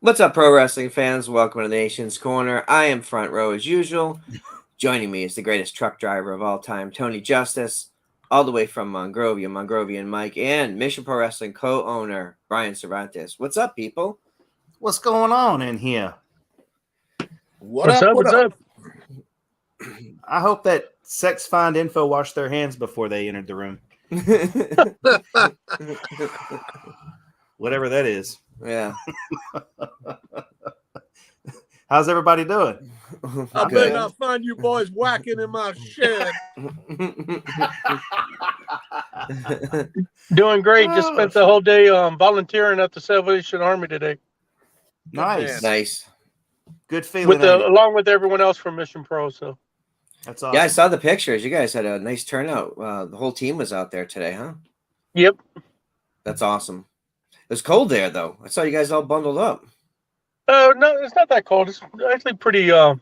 What's up, pro wrestling fans? Welcome to the Nation's Corner. I am front row as usual. Joining me is the greatest truck driver of all time, Tony Justice, all the way from Mongrovian Mike, and Mission Pro Wrestling co-owner, Brian Cervantes. What's up, people? What's going on in here? What's up? I hope that Sex Find Info washed their hands before they entered the room. Whatever that is. Yeah. How's everybody doing? I better not find you boys whacking in my shed. Doing great. Just spent the whole day volunteering at the Salvation Army today. Nice. Good feeling. Along with everyone else from Mission Pro. So that's awesome. Yeah, I saw the pictures. You guys had a nice turnout. The whole team was out there today, huh? Yep. That's awesome. It was cold there, though. I saw you guys all bundled up. No, it's not that cold. It's actually pretty. I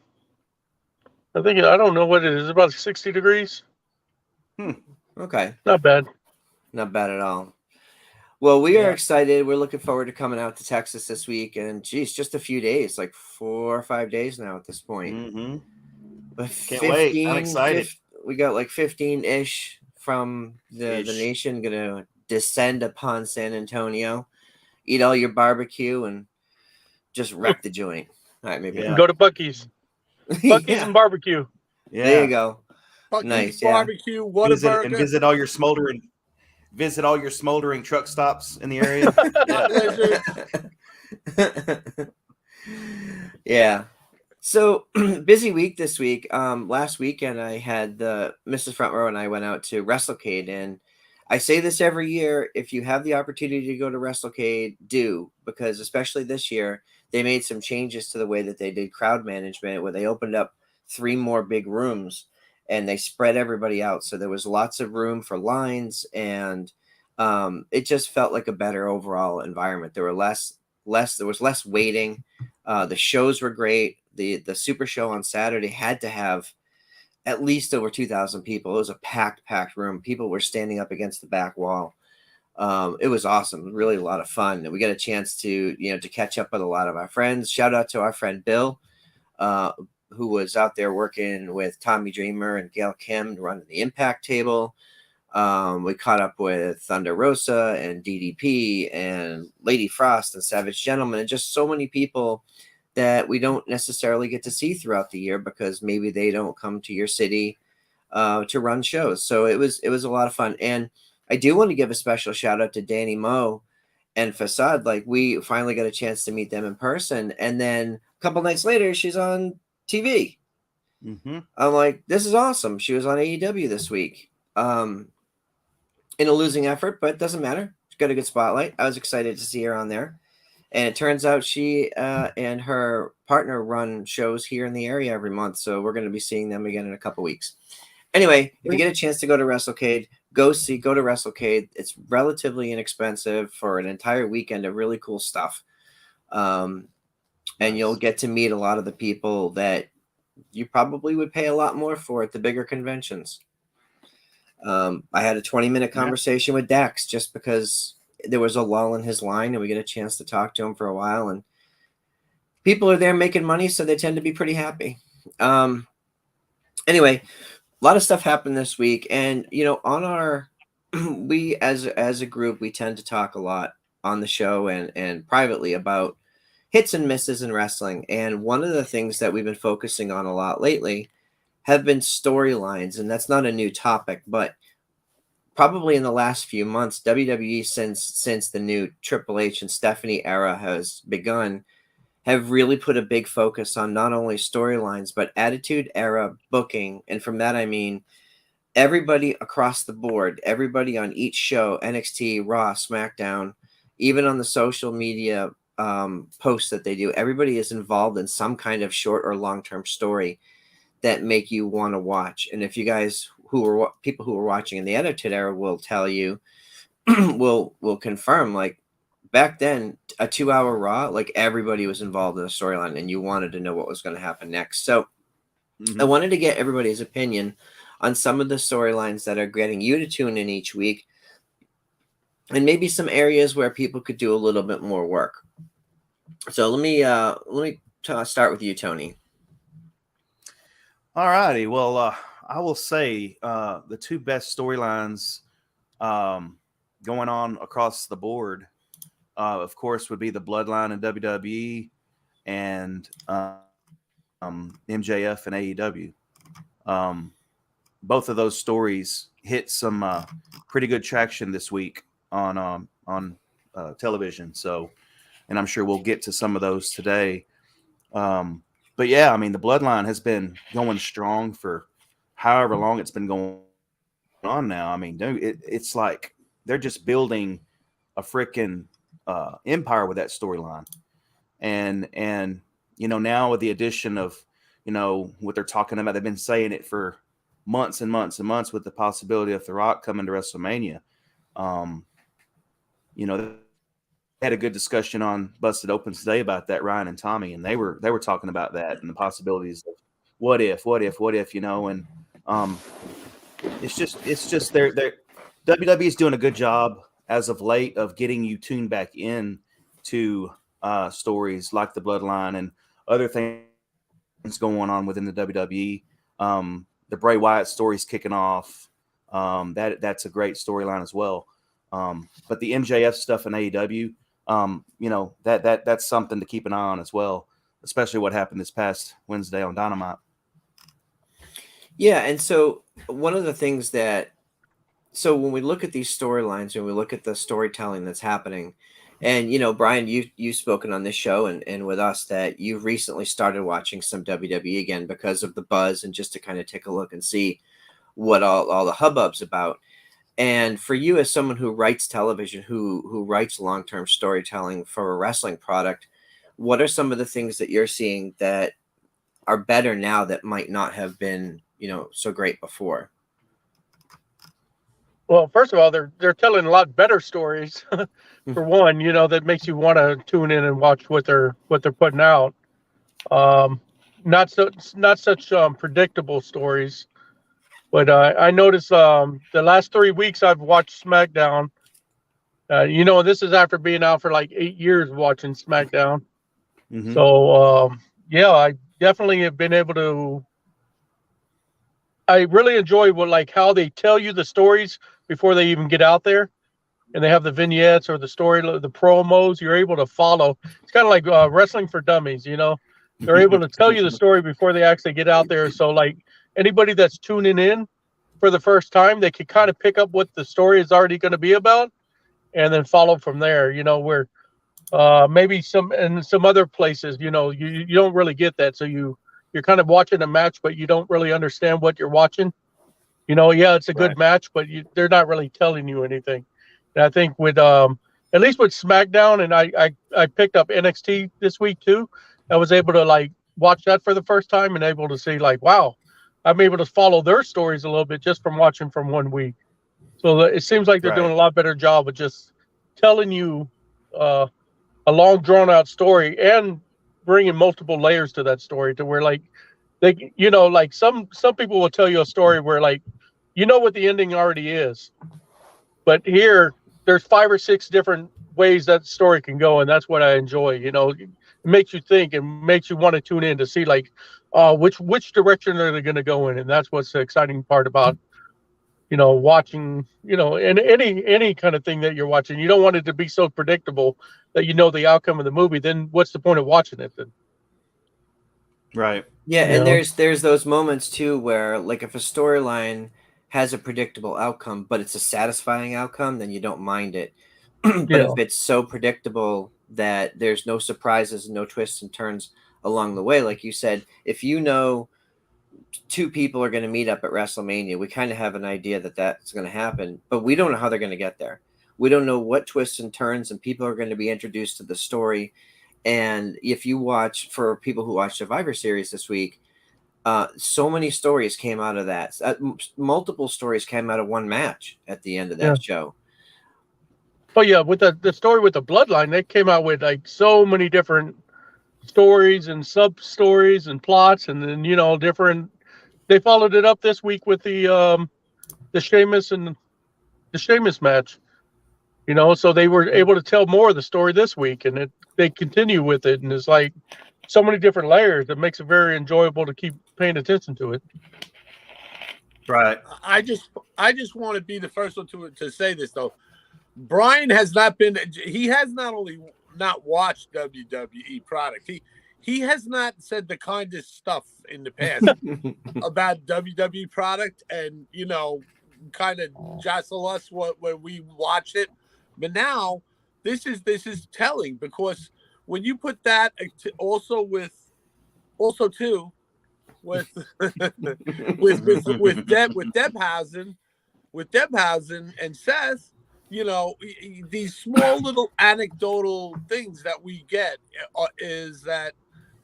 don't know what it is. About 60 degrees. Okay. Not bad. Not bad at all. Well, we are excited. We're looking forward to coming out to Texas this week. And, geez, just a few days, like 4 or 5 days now at this point. Mm-hmm. But Can't wait. I'm excited. We got like 15-ish from the nation going to descend upon San Antonio, eat all your barbecue, and just wreck the joint. All right, maybe go to Buc-ee's. Buc-ee's and barbecue. Yeah. There you go. Buc-ee's nice barbecue, Whataburger. And visit all your smoldering truck stops in the area. Yeah. So busy week this week. Last weekend I had Mrs. Front Row and I went out to WrestleCade, and I say this every year: if you have the opportunity to go to WrestleCade, do, because especially this year they made some changes to the way that they did crowd management, where they opened up 3 more big rooms and they spread everybody out, so there was lots of room for lines, and it just felt like a better overall environment. There was less waiting. The shows were great. The Super Show on Saturday had to have at least over 2,000 people. It was a packed room. People were standing up against the back wall. It was awesome. Really a lot of fun. And we got a chance to catch up with a lot of our friends. Shout out to our friend Bill, who was out there working with Tommy Dreamer and Gail Kim running the Impact table. We caught up with Thunder Rosa and DDP and Lady Frost and Savage Gentleman, and just so many people that we don't necessarily get to see throughout the year because maybe they don't come to your city to run shows. So it was a lot of fun. And I do want to give a special shout out to Danny Moe and Facade. Like, we finally got a chance to meet them in person. And then a couple nights later, she's on TV. Mm-hmm. I'm like, this is awesome. She was on AEW this week. In a losing effort, but it doesn't matter. She got a good spotlight. I was excited to see her on there. And it turns out she and her partner run shows here in the area every month. So we're going to be seeing them again in a couple weeks. Anyway, if you get a chance to go to WrestleCade, go to WrestleCade. It's relatively inexpensive for an entire weekend of really cool stuff. And you'll get to meet a lot of the people that you probably would pay a lot more for at the bigger conventions. I had a 20-minute conversation with Dax just because there was a lull in his line and we get a chance to talk to him for a while, and people are there making money, so they tend to be pretty happy. Anyway, a lot of stuff happened this week, and on our we as a group, we tend to talk a lot on the show and privately about hits and misses in wrestling. And one of the things that we've been focusing on a lot lately have been storylines, and that's not a new topic, but probably in the last few months, WWE, since the new Triple H and Stephanie era has begun, have really put a big focus on not only storylines, but Attitude Era booking. And from that, I mean everybody across the board, everybody on each show, NXT, Raw, SmackDown, even on the social media posts that they do, everybody is involved in some kind of short or long-term story that make you want to watch. And if you guys people who are watching in the Attitude Era will tell you, will confirm, like back then, a 2-hour Raw, like everybody was involved in a storyline and you wanted to know what was going to happen next. So I wanted to get everybody's opinion on some of the storylines that are getting you to tune in each week, and maybe some areas where people could do a little bit more work. So let me start with you, Tony. All righty. Well, I will say the two best storylines going on across the board, of course, would be the Bloodline in WWE and MJF and AEW. Both of those stories hit some pretty good traction this week on television. So, and I'm sure we'll get to some of those today. But yeah, I mean, the Bloodline has been going strong for however long it's been going on now. I mean, dude, it's like they're just building a freaking empire with that storyline. And now with the addition of what they're talking about, they've been saying it for months and months and months with the possibility of The Rock coming to WrestleMania. They had a good discussion on Busted Open today about that, Ryan and Tommy, and they were talking about that and the possibilities of what if, and it's just they're WWE is doing a good job as of late of getting you tuned back in to stories like the Bloodline and other things going on within the WWE. The Bray Wyatt story's kicking off. That's a great storyline as well. But the MJF stuff in AEW, that's something to keep an eye on as well, especially what happened this past Wednesday on Dynamite. Yeah, and so one of the things so when we look at these storylines and we look at the storytelling that's happening, and Brian, you've spoken on this show and with us that you've recently started watching some WWE again because of the buzz and just to kind of take a look and see what all the hubbub's about. And for you, as someone who writes television, who writes long-term storytelling for a wrestling product, what are some of the things that you're seeing that are better now that might not have been, so great before? Well, first of all, they're telling a lot better stories. For one, that makes you want to tune in and watch what they're putting out. Not such predictable stories. But I noticed the last 3 weeks I've watched SmackDown. This is after being out for like 8 years watching SmackDown. Mm-hmm. So, I definitely have been able to. I really enjoy how they tell you the stories before they even get out there. And they have the vignettes or the story, the promos. You're able to follow. It's kind of like wrestling for dummies, They're able to tell you the story before they actually get out there. So, anybody that's tuning in for the first time, they can kind of pick up what the story is already going to be about and then follow from there, where maybe some other places, you don't really get that. So you're kind of watching a match, but you don't really understand what you're watching. It's a good match, but they're not really telling you anything. And I think with at least with SmackDown, and I picked up NXT this week too. I was able to watch that for the first time and able to see wow, I'm able to follow their stories a little bit just from watching from 1 week. So it seems like they're doing a lot better job of just telling you a long drawn out story and bringing multiple layers to that story to where they some people will tell you a story where what the ending already is. But here, there's 5 or 6 different ways that story can go, and that's what I enjoy. It makes you think and makes you want to tune in to see which direction are they going to go in, and that's what's the exciting part about watching. And any kind of thing that you're watching, you don't want it to be so predictable that the outcome of the movie. Then what's the point of watching it then? Right. Yeah, and there's those moments too where if a storyline has a predictable outcome, but it's a satisfying outcome, then you don't mind it. But if it's so predictable that there's no surprises, no twists and turns along the way, like you said, if 2 people are going to meet up at WrestleMania, we kind of have an idea that that's going to happen, but we don't know how they're going to get there. We don't know what twists and turns and people are going to be introduced to the story. And if you watch, for people who watch Survivor Series this week, so many stories came out of that. Multiple stories came out of one match at the end of that show. But yeah, with the story with the Bloodline, they came out with so many different stories and sub stories and plots, and then different. They followed it up this week with the Sheamus and the Sheamus match. So they were able to tell more of the story this week, and they continue with it, and it's like so many different layers that makes it very enjoyable to keep paying attention to it. Right. I just want to be the first one to say this though. Brian has not been. He has not only not watched WWE product. He has not said the kindest stuff in the past about WWE product, and kind of jostle us when we watch it. But now this is telling, because when you put that also too with with Debhausen and Seth, these small little anecdotal things that we get is that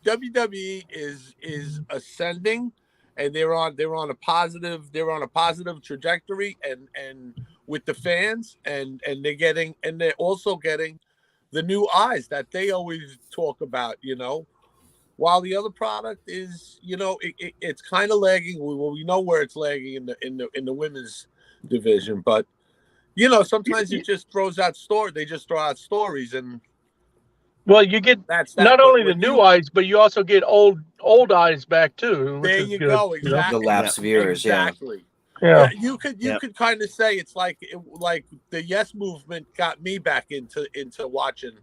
WWE is ascending, and they're on a positive trajectory, and with the fans, and they're also getting the new eyes that they always talk about, while the other product is, it's kind of lagging. We know where it's lagging in the women's division, but sometimes it just they just throw out stories, and well, you get that's that. not But only the new eyes, but you also get old eyes back too, which there is you good. go, exactly. The lapsed viewers, exactly. Yeah. You could kind of say it's like the Yes Movement got me back into watching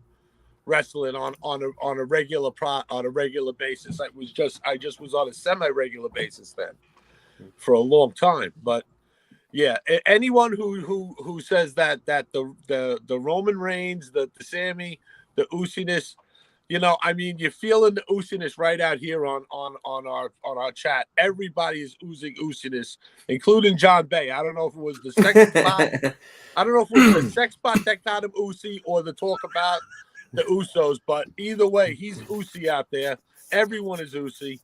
wrestling on a regular basis. I just was on a semi-regular basis then for a long time. But yeah, anyone who says that the Roman Reigns, the Sammy, the Usiness, you're feeling the Usiness right out here on our chat. Everybody is oozing Usiness, including John Bay. I don't know if it was the sex spot. I don't know if it was the sex spot that got him Usi, or the talk about the Usos, but either way, he's Usi out there. Everyone is Usi.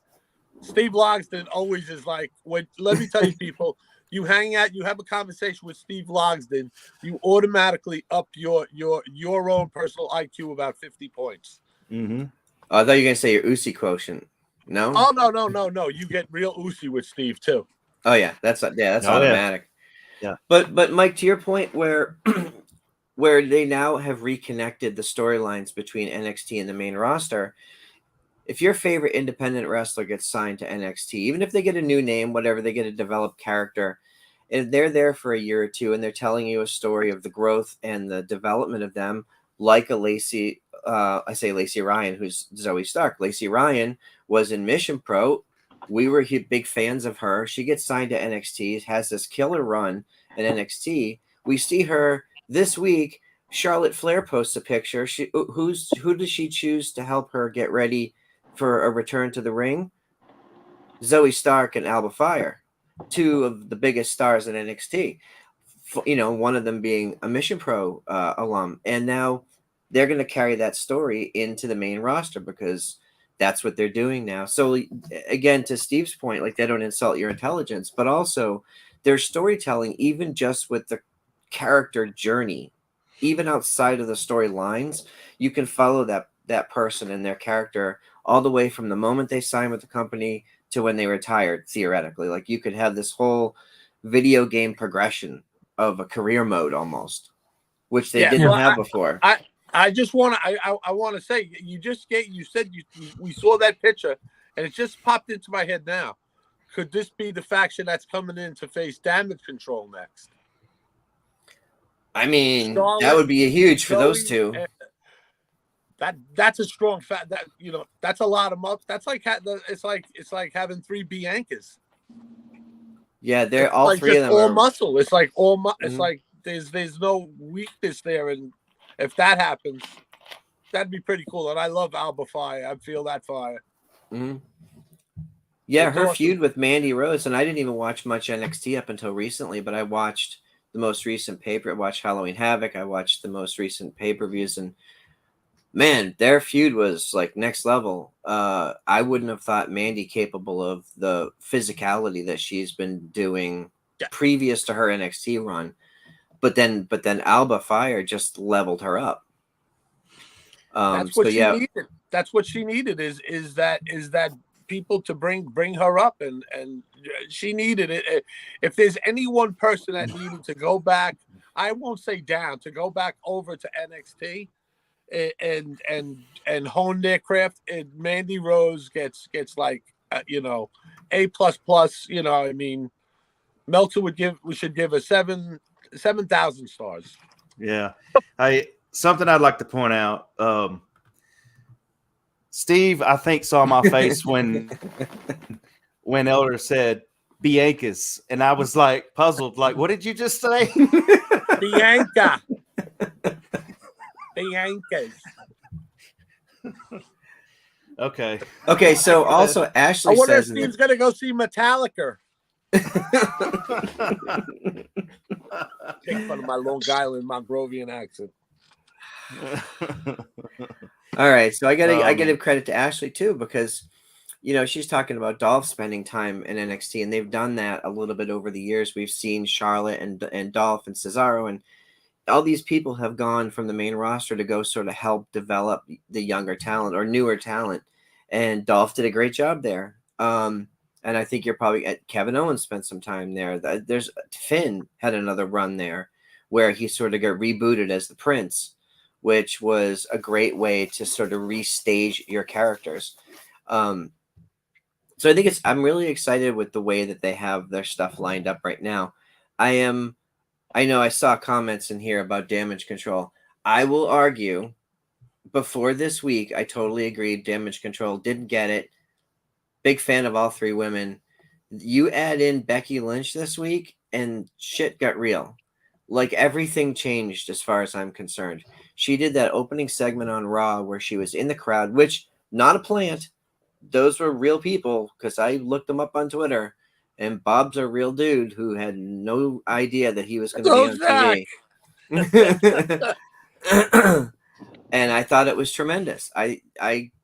Steve Logsdon always is like, let me tell you, people, you hang out, you have a conversation with Steve Logsdon, you automatically up your own personal IQ about 50 points. Mm-hmm. I thought you were gonna say your Usi quotient. No. Oh no. You get real Usi with Steve too. Oh yeah, that's automatic. Yeah. But Mike, to your point, where where they now have reconnected the storylines between NXT and the main roster. If your favorite independent wrestler gets signed to NXT, even if they get a new name, whatever, they get a developed character, and they're there for a year or two, and they're telling you a story of the growth and the development of them, like a Lacey, I say Lacey Ryan, who's Zoe Stark. Lacey Ryan was in Mission Pro. We were big fans of her. She gets signed to NXT, has this killer run at NXT. We see her this week. Charlotte Flair posts a picture. Who does she choose to help her get ready for a return to the ring? Zoe Stark and Alba Fire, two of the biggest stars in NXT. One of them being a Mission Pro alum, and now they're going to carry that story into the main roster because that's what they're doing now. So again, to Steve's point, like, they don't insult your intelligence, but also their storytelling, even just with the character journey, even outside of the storylines, you can follow that person and their character all the way from the moment they sign with the company to when they retired, theoretically. Like, you could have this whole video game progression of a career mode almost, which they didn't have before. I just want to I want to say, you said we saw that picture, and it just popped into my head now. Could this be the faction that's coming in to face Damage Control next? I mean, Charlotte, that would be a huge for Zoe, those two. That's a strong fact. That's a lot of muscle. That's like it's like having 3 Biancas. Yeah, they're it's all like three of them all are muscle. It's like all it's Mhm. like there's no weakness there, and if that happens, that'd be pretty cool. And I love Alba Fire. I feel that fire. Mm-hmm. Yeah, It's her awesome. feud with Mandy Rose, and I didn't even watch much NXT up until recently, but I watched the most recent I watched Halloween Havoc. I watched the most recent pay-per-views, and man, their feud was like next level. I wouldn't have thought Mandy capable of the physicality that she's been doing previous to her NXT run. But then Alba Fire just leveled her up. That's what she needed. That's what she needed is that people to bring her up, and she needed it. If there's any one person that needed to go back, I won't say down, to go back over to NXT, and hone their craft. And Mandy Rose gets like A++. I mean, Meltzer we should give a 7,000 stars. Yeah. Something I'd like to point out. Steve, I think, saw my face when Elder said Bianca's, and I was like puzzled. Like, what did you just say? Bianca's. Okay. So also I Ashley wonder if says, Steve's gonna go see Metallica. Make fun of my Long Island Mongrovian accent. all right, so I gotta give credit to Ashley too, because she's talking about Dolph spending time in NXT, and they've done that a little bit over the years. We've seen Charlotte and Dolph and Cesaro, and all these people have gone from the main roster to go sort of help develop the younger talent or newer talent, and Dolph did a great job there. And I think you're probably at Kevin Owens spent some time there. There's Finn had another run there where he sort of got rebooted as the Prince, which was a great way to sort of restage your characters. So I think I'm really excited with the way that they have their stuff lined up right now. I know I saw comments in here about Damage Control. I will argue before this week, I totally agreed Damage Control didn't get it. Big fan of all three women. You add in Becky Lynch this week and shit got real. Like everything changed as far as I'm concerned. She did that opening segment on Raw where she was in the crowd, which not a plant. Those were real people because I looked them up on Twitter, and Bob's a real dude who had no idea that he was going to be on TV. And I thought it was tremendous. I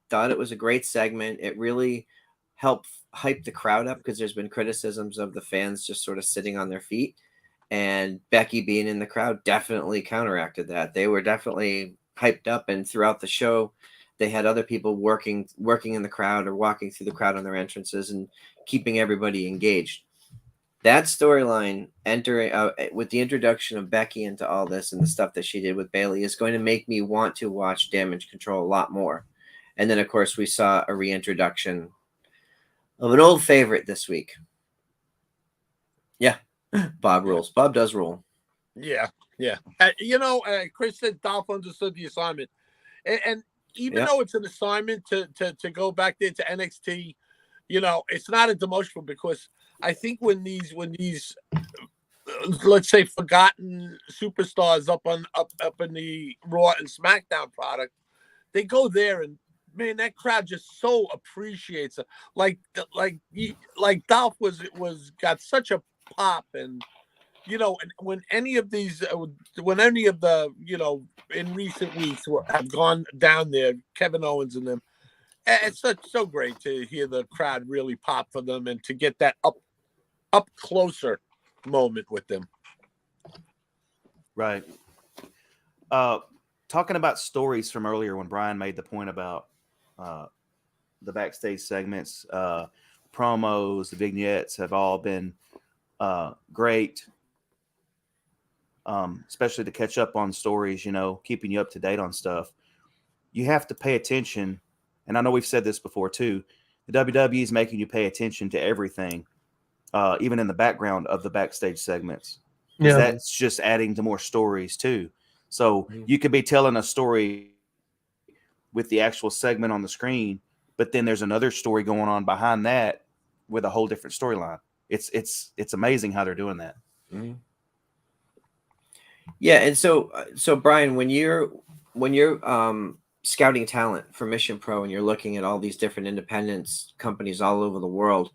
thought it was a great segment. It really helped hype the crowd up because there's been criticisms of the fans just sort of sitting on their feet. And Becky being in the crowd definitely counteracted that. They were definitely hyped up, and throughout the show, they had other people working in the crowd or walking through the crowd on their entrances and keeping everybody engaged. That storyline entering with the introduction of Becky into all this and the stuff that she did with Bayley is going to make me want to watch Damage Control a lot more. And then, of course, we saw a reintroduction of an old favorite this week. Yeah, Bob rules. Bob does rule. Yeah. Chris said Dolph understood the assignment, and even though it's an assignment to go back there to NXT, it's not a demotion because I think when these let's say forgotten superstars up in the Raw and SmackDown product, they go there and man, that crowd just so appreciates it. Like Dolph was got such a pop, and and when any of the in recent weeks have gone down there, Kevin Owens and them, it's so great to hear the crowd really pop for them and to get that up closer moment with them. Right. Talking about stories from earlier when Brian made the point about the backstage segments, promos, the vignettes have all been great, especially to catch up on stories, keeping you up to date on stuff. You have to pay attention, and I know we've said this before too, the WWE is making you pay attention to everything, even in the background of the backstage segments. Yeah. That's just adding to more stories too. So you could be telling a story with the actual segment on the screen, but then there's another story going on behind that with a whole different storyline. It's amazing how they're doing that. Mm-hmm. Yeah, and so Brian, when you're scouting talent for Mission Pro and you're looking at all these different independence companies all over the world,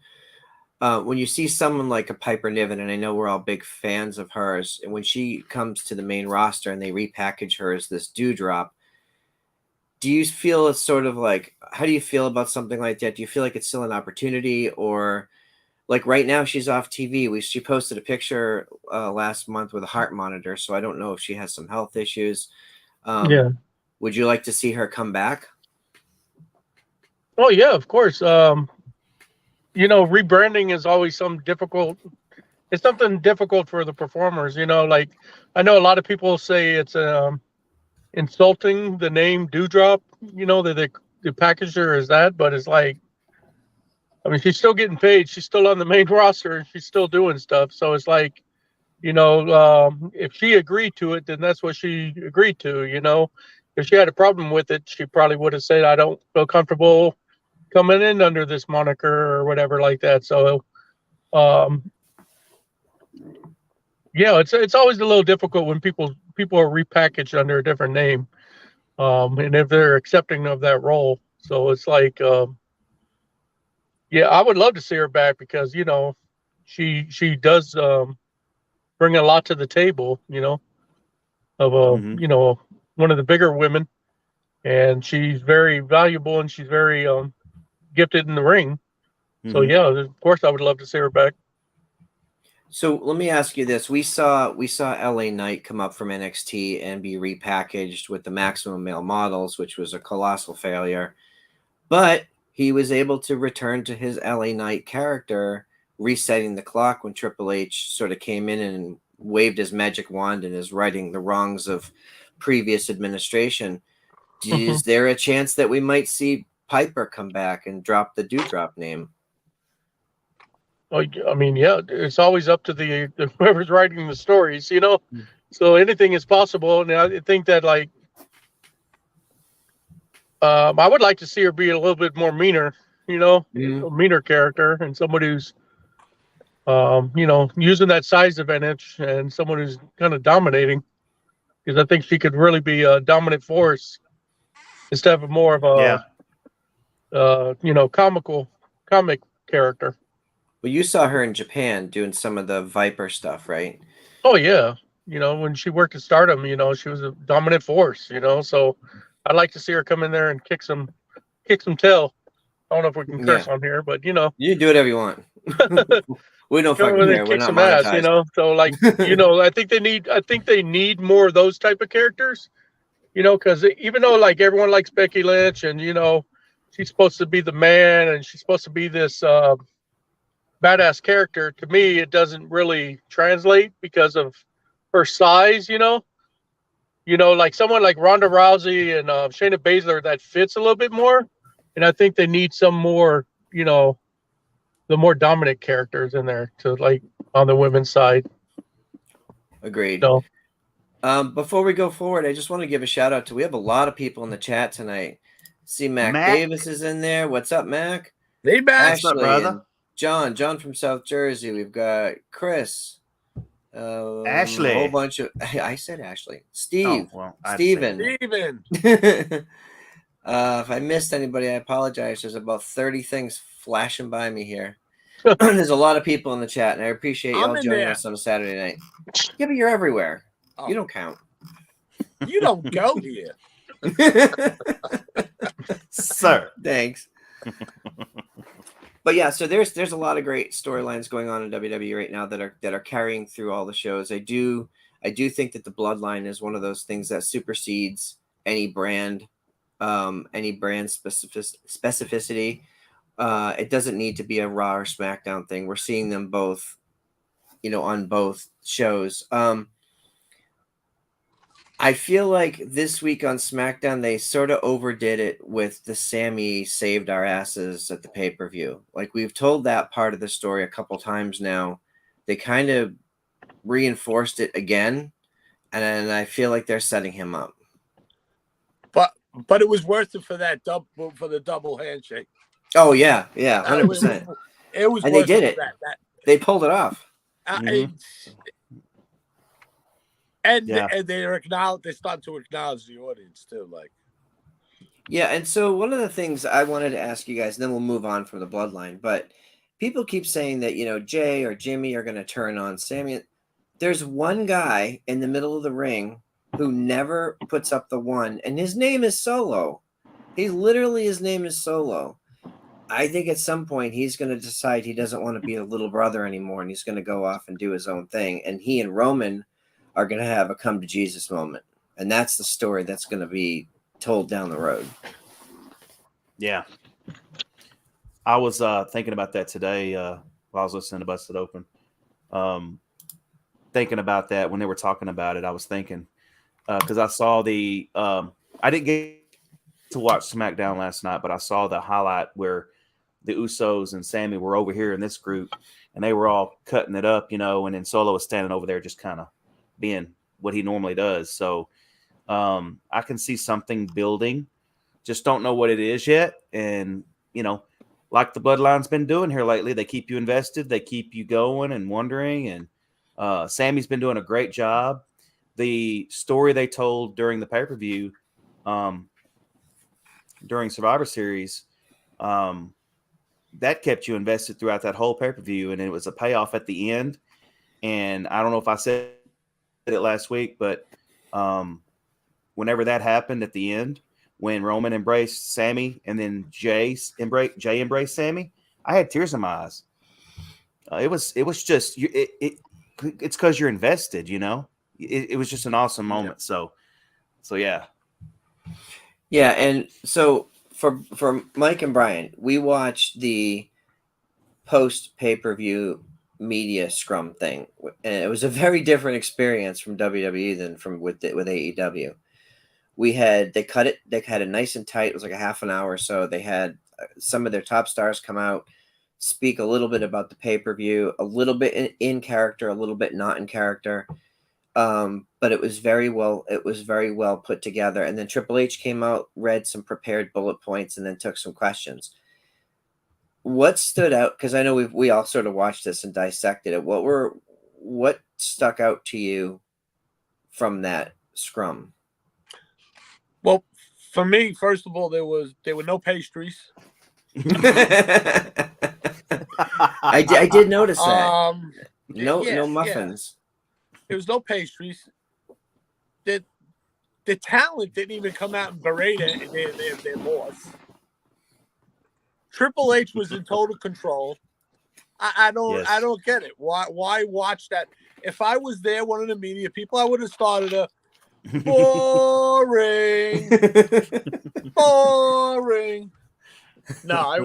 when you see someone like a Piper Niven, and I know we're all big fans of hers, and when she comes to the main roster and they repackage her as this dewdrop, do you feel it's sort of like, how do you feel about something like that? Do you feel like it's still an opportunity, or like right now she's off TV? She posted a picture last month with a heart monitor, so I don't know if she has some health issues. Would you like to see her come back? Oh yeah, of course. Rebranding is always it's something difficult for the performers, like I know a lot of people say it's insulting the name Dewdrop, that they packaged her as that, but it's like, I mean, she's still getting paid. She's still on the main roster and she's still doing stuff. So it's like, if she agreed to it, then that's what she agreed to, If she had a problem with it, she probably would have said, I don't feel comfortable coming in under this moniker or whatever like that. So, it's always a little difficult when people are repackaged under a different name, and if they're accepting of that role. So it's like, I would love to see her back because she does bring a lot to the table, of one of the bigger women, and she's very valuable and she's very gifted in the ring. So of course I would love to see her back. So let me ask you this: we saw LA Knight come up from NXT and be repackaged with the Maximum Male Models, which was a colossal failure. But he was able to return to his LA Knight character, resetting the clock when Triple H sort of came in and waved his magic wand and is righting the wrongs of previous administration. Is there a chance that we might see Piper come back and drop the Dewdrop name? Oh, I mean, it's always up to the whoever's writing the stories, So anything is possible, and I think that I would like to see her be a little bit more meaner, a meaner character, and someone who's, using that size advantage, and someone who's kind of dominating, because I think she could really be a dominant force instead of more of a, comic character. Well, you saw her in Japan doing some of the Viper stuff, right? Oh yeah, when she worked at Stardom, she was a dominant force, So I'd like to see her come in there and kick some tail. I don't know if we can curse on here, but you do whatever you want. We don't fucking care. We're not monetized. Ass, So I think they need more of those type of characters, because even though everyone likes Becky Lynch and she's supposed to be the man and she's supposed to be this badass character, to me it doesn't really translate because of her size, like someone like Ronda Rousey and Shayna Baszler, that fits a little bit more, and I think they need some more, the more dominant characters in there to on the women's side. Agreed. Before we go forward, I just want to give a shout out to, we have a lot of people in the chat tonight. See Mac Davis is in there. What's up, Mac? Hey, Mac. Ashley, brother. John from South Jersey. We've got Chris. Ashley. A whole bunch of, I said Ashley. Steve. Oh, well, Steven. If I missed anybody, I apologize. There's about 30 things flashing by me here. There's a lot of people in the chat, and I appreciate y'all joining us on a Saturday night. Yeah, but you're everywhere. Oh. You don't count. You don't go here. Sir. Thanks. But yeah, so there's a lot of great storylines going on in WWE right now that are carrying through all the shows. I do think that the Bloodline is one of those things that supersedes any brand specificity. It doesn't need to be a Raw or SmackDown thing. We're seeing them both, on both shows. I feel like this week on SmackDown, they sort of overdid it with the Sammy saved our asses at the pay-per-view. Like, we've told that part of the story a couple times now. They kind of reinforced it again, and I feel like they're setting him up. But it was worth it for that double handshake. Oh yeah, 100%. It was, and they did it. They pulled it off. And they start to acknowledge the audience too, Yeah, and so one of the things I wanted to ask you guys, and then we'll move on from the Bloodline, but people keep saying that, Jay or Jimmy are going to turn on Sammy. There's one guy in the middle of the ring who never puts up the one, and his name is Solo. His name is Solo. I think at some point he's going to decide he doesn't want to be a little brother anymore, and he's going to go off and do his own thing, and he and Roman are going to have a come to Jesus moment. And that's the story that's going to be told down the road. Yeah. I was thinking about that today while I was listening to Busted Open. Thinking about that when they were talking about it, I was thinking, because I saw the I didn't get to watch SmackDown last night, but I saw the highlight where the Usos and Sammy were over here in this group, and they were all cutting it up, and then Solo was standing over there just kind of being what he normally does. So I can see something building. Just don't know what it is yet. And, like the Bloodline's been doing here lately, they keep you invested. They keep you going and wondering. And Sammy's been doing a great job. The story they told during the pay-per-view, during Survivor Series, that kept you invested throughout that whole pay-per-view. And it was a payoff at the end. And I don't know if I said it last week, but whenever that happened at the end, when Roman embraced Sammy and then Jay embraced Sammy, I had tears in my eyes. It was just it's because you're invested, It was just an awesome moment. Yeah. So yeah. Yeah, and so for Mike and Brian, we watched the post pay-per-view media scrum thing, and it was a very different experience from WWE than with AEW. They cut it nice and tight. It was like a half an hour or so. They had some of their top stars come out, speak a little bit about the pay-per-view, a little bit in character, a little bit not in character. But it was very well put together. And then Triple H came out, read some prepared bullet points, and then took some questions. What stood out? Because I know we all sort of watched this and dissected it. What stuck out to you from that scrum? Well, for me, first of all, there were no pastries. I did notice that. No muffins. Yeah. There was no pastries. The talent didn't even come out and berate their boss. Triple H was in total control. I don't get it. Why watch that? If I was there, one of the media people, I would have started a boring. No, it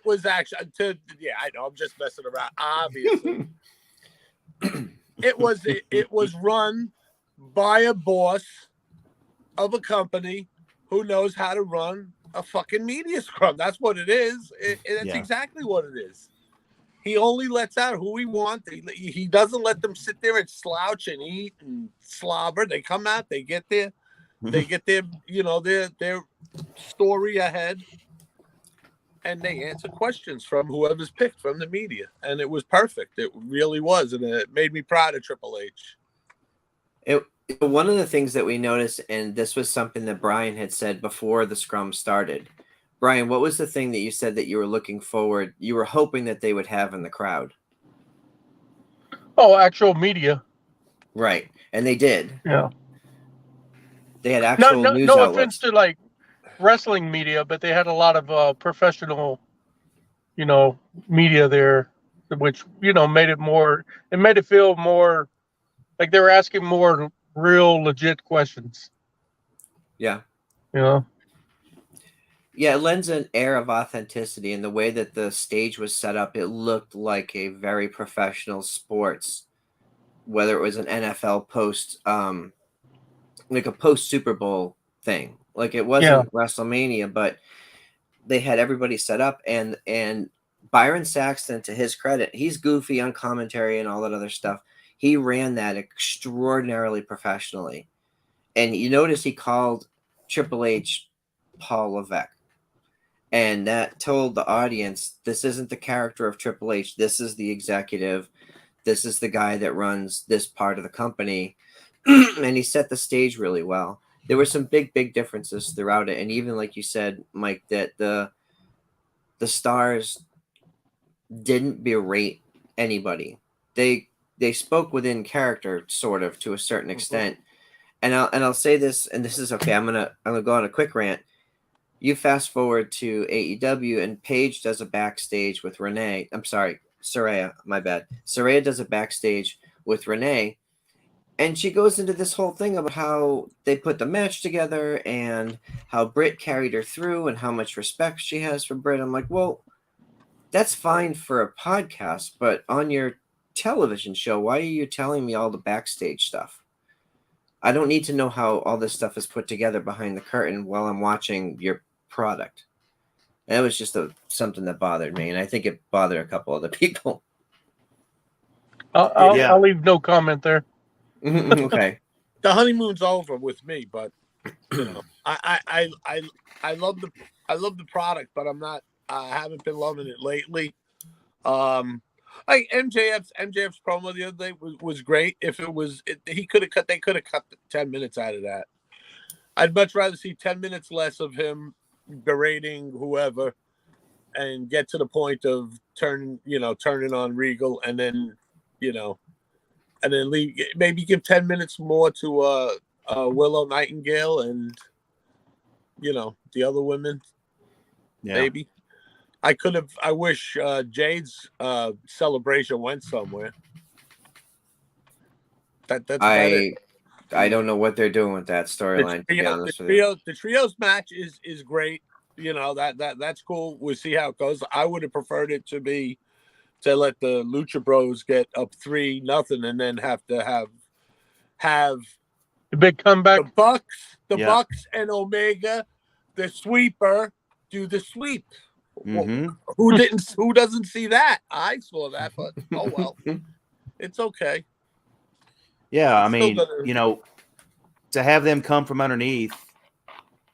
was actually I know I'm just messing around. Obviously, it was run by a boss of a company who knows how to run a fucking media scrum. That's what it is. That's exactly what it is. He only lets out who he wants. He doesn't let them sit there and slouch and eat and slobber. They come out, they get their their story ahead, and they answer questions from whoever's picked from the media. And it was perfect. It really was. And it made me proud of Triple H. One of the things that we noticed, and this was something that Brian had said before the scrum started. Brian, what was the thing that you said that you were looking forward, you were hoping that they would have in the crowd? Oh, actual media. Right. And they did. Yeah. They had actual news outlets. No offense to like wrestling media, but they had a lot of professional, media there, which, made it feel more like they were asking more real legit questions. Yeah. Yeah, it lends an air of authenticity, and the way that the stage was set up, it looked like a very professional sports, whether it was an NFL post, like a post Super Bowl thing. Like it wasn't WrestleMania, but they had everybody set up, and Byron Saxton, to his credit, he's goofy on commentary and all that other stuff. He ran that extraordinarily professionally. And you notice he called Triple H Paul Levesque. And that told the audience, this isn't the character of Triple H. This is the executive. This is the guy that runs this part of the company. And he set the stage really well. There were some big differences throughout it. And even like you said, Mike, that the stars didn't berate anybody. They spoke within character, sort of, to a certain extent. And I'll say this, and this is okay. I'm gonna go on a quick rant. You fast forward to AEW, and Paige does a backstage with Renee. I'm sorry, Saraya. My bad. Saraya does a backstage with Renee, and she goes into this whole thing about how they put the match together and how Britt carried her through and how much respect she has for Britt. I'm like, well, that's fine for a podcast, but on your television show, why are you telling me all the backstage stuff? I don't need to know how all this stuff is put together behind the curtain while I'm watching your product. And it was just something that bothered me, and I think it bothered a couple other people. Yeah. I'll leave no comment there. Okay. The honeymoon's over with me, but you know, I love the product, but I haven't been loving it lately. Like MJF's promo the other day was great. If it was, they could have cut the 10 minutes out of that. I'd much rather see 10 minutes less of him berating whoever and get to the point of turning on Regal, and then, and then leave. Maybe give 10 minutes more to Willow Nightingale and the other women. Yeah. Maybe I wish Jade's celebration went somewhere. That's about it. I don't know what they're doing with that storyline, to be honest with you. The trios match is great. That's cool. We'll see how it goes. I would have preferred it to let the Lucha Bros get up 3-0 and then have to have The big comeback. the Bucks and Omega, the sweeper, do the sweep. Mm-hmm. Who doesn't see that? I saw that, but oh well. It's okay. Yeah, I It's mean, still to have them come from underneath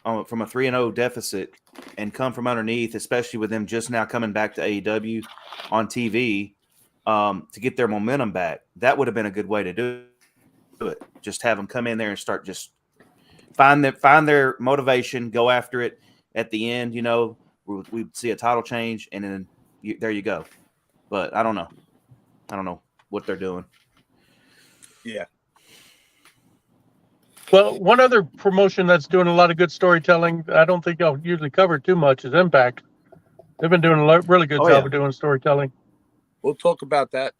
from a 3-0 deficit and come from underneath, especially with them just now coming back to AEW on TV to get their momentum back, that would have been a good way to do it. Just have them come in there and start just find their motivation, go after it at the end. We see a title change, and then there you go. But I don't know what they're doing. Yeah. Well, one other promotion that's doing a lot of good storytelling, I don't think I'll usually cover too much, is Impact. They've been doing a really good job of doing storytelling. We'll talk about that.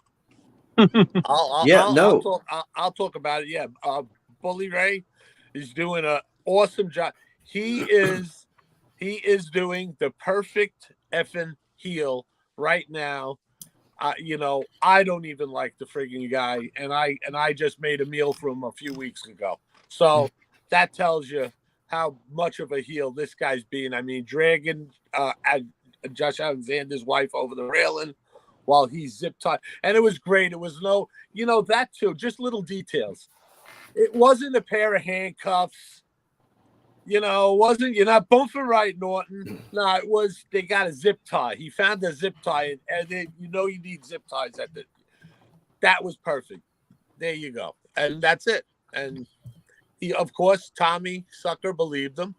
I'll talk about it. Yeah. Bully Ray is doing an awesome job. He is doing the perfect effing heel right now. I don't even like the frigging guy, and I just made a meal for him a few weeks ago. So that tells you how much of a heel this guy's being. I mean, dragging Josh Alexander's wife over the railing while he's zip tied, and it was great. It was that too. Just little details. It wasn't a pair of handcuffs. You're not bumping right, Norton. No, it was they got a zip tie. He found a zip tie, and then you need zip ties that was perfect. There you go, and that's it. And he, of course, Tommy Sucker believed him.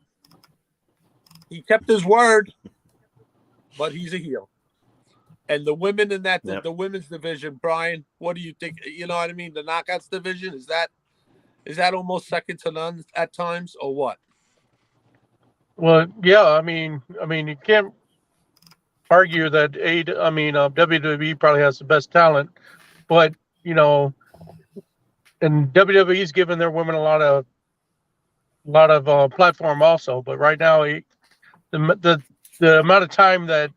He kept his word, but he's a heel. And the women in the women's division, Brian, what do you think? You know what I mean? The Knockouts division, is that almost second to none at times, or what? Well, yeah, I mean, you can't argue that WWE probably has the best talent, but and WWE's given their women a lot of platform also. But right now, the amount of time that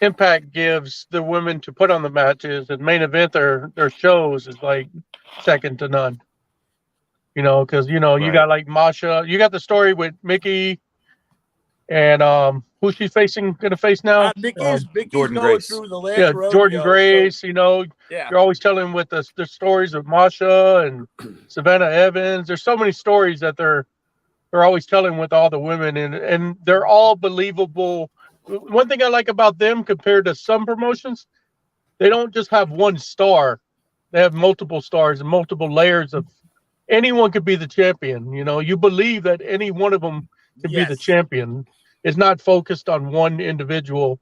Impact gives the women to put on the matches and main event their shows is like second to none. Because you got like Masha, you got the story with Mickey, and who's she gonna face now? Mickey's Jordan going Grace. through the last rodeo. Jordan Grace. So, you're always telling with the stories of Masha and Savannah Evans. There's so many stories that they're always telling with all the women, and they're all believable. One thing I like about them compared to some promotions, they don't just have one star. They have multiple stars and multiple layers of anyone could be the champion. You believe that any one of them can be the champion. It's not focused on one individual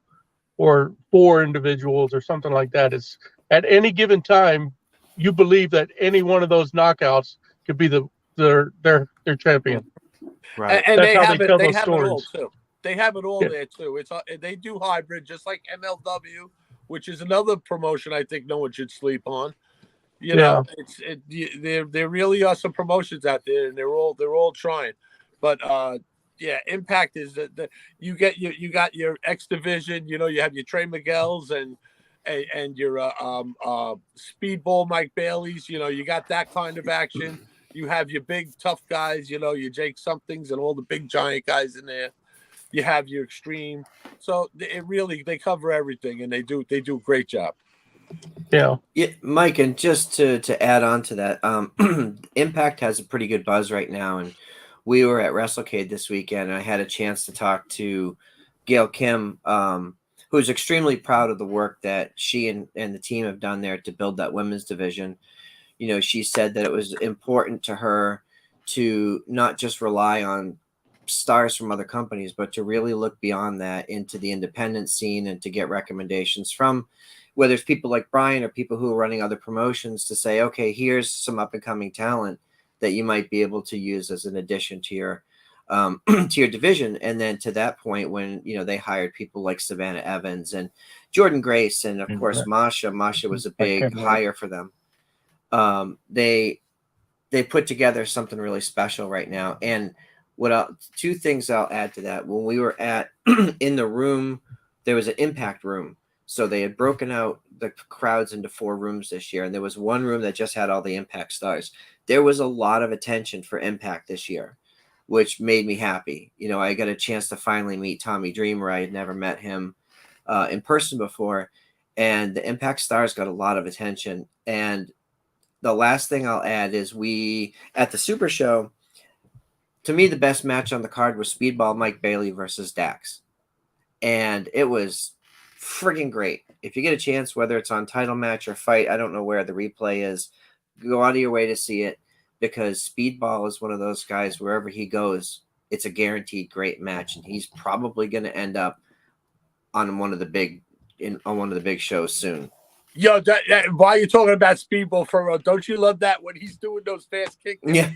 or 4 individuals or something like that. It's at any given time, you believe that any one of those knockouts could be their champion. Right. And they have it all too. They have it all there too. They do hybrid, just like MLW, which is another promotion I think no one should sleep on. There really are some promotions out there, and they're all trying. But Impact is that you got your X division. You have your Trey Miguel's and your Speedball Mike Bailey's. You got that kind of action. You have your big tough guys, your Jake somethings and all the big giant guys in there. You have your extreme. So they cover everything, and they do a great job. Yeah. Yeah, Mike, and just to add on to that, Impact has a pretty good buzz right now, and we were at WrestleCade this weekend. And I had a chance to talk to Gail Kim, who's extremely proud of the work that she and the team have done there to build that women's division. She said that it was important to her to not just rely on stars from other companies, but to really look beyond that into the independent scene and to get recommendations from whether it's people like Brian or people who are running other promotions to say, okay, here's some up and coming talent that you might be able to use as an addition to your to your division. And then to that point, when they hired people like Savannah Evans and Jordan Grace, and of course Masha was a big hire for them. They put together something really special right now. And two things I'll add to that. When we were in the room, there was an Impact room. So they had broken out the crowds into 4 rooms this year, and there was one room that just had all the Impact stars. There was a lot of attention for Impact this year, which made me happy. I got a chance to finally meet Tommy Dreamer. I had never met him in person before, and the Impact stars got a lot of attention. And the last thing I'll add is at the Super Show, to me, the best match on the card was Speedball Mike Bailey versus Dax. And it was friggin' great. If you get a chance, whether it's on Title Match or Fight, I don't know where the replay is, go out of your way to see it, because Speedball is one of those guys, wherever he goes, it's a guaranteed great match. And he's probably going to end up on one of the big shows soon. Yo, why are you talking about Speedball for real? Don't you love that when he's doing those fast kicks? Yeah.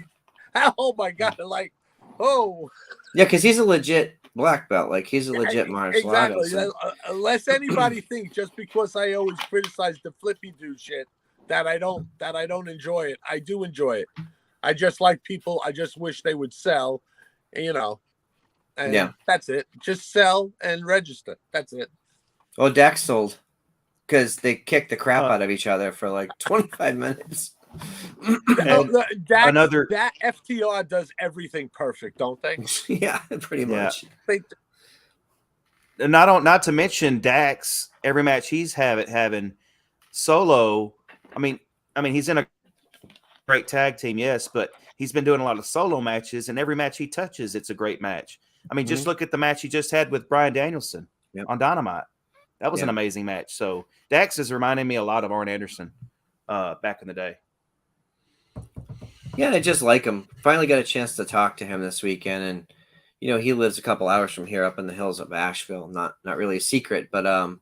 Oh my God! Like, oh. Yeah, because he's a legit black belt. Like, he's a legit martial artist. Exactly. Unless anybody thinks just because I always criticize the flippy do shit that I don't enjoy it. I do enjoy it. I just like people. I just wish they would sell, and yeah, that's it. Just sell and register. That's it. Well, Dax sold because they kicked the crap out of each other for like 25 minutes. That FTR does everything perfect, don't they? Yeah, pretty much. Not to mention Dax. Every match he's having solo. I mean, he's in a great tag team, yes, but he's been doing a lot of solo matches, and every match he touches, it's a great match. I mean, just look at the match he just had with Bryan Danielson on Dynamite. That was an amazing match. So Dax is reminding me a lot of Arn Anderson back in the day. Yeah, I just like him. Finally got a chance to talk to him this weekend, and he lives a couple hours from here up in the hills of Asheville. Not really a secret, but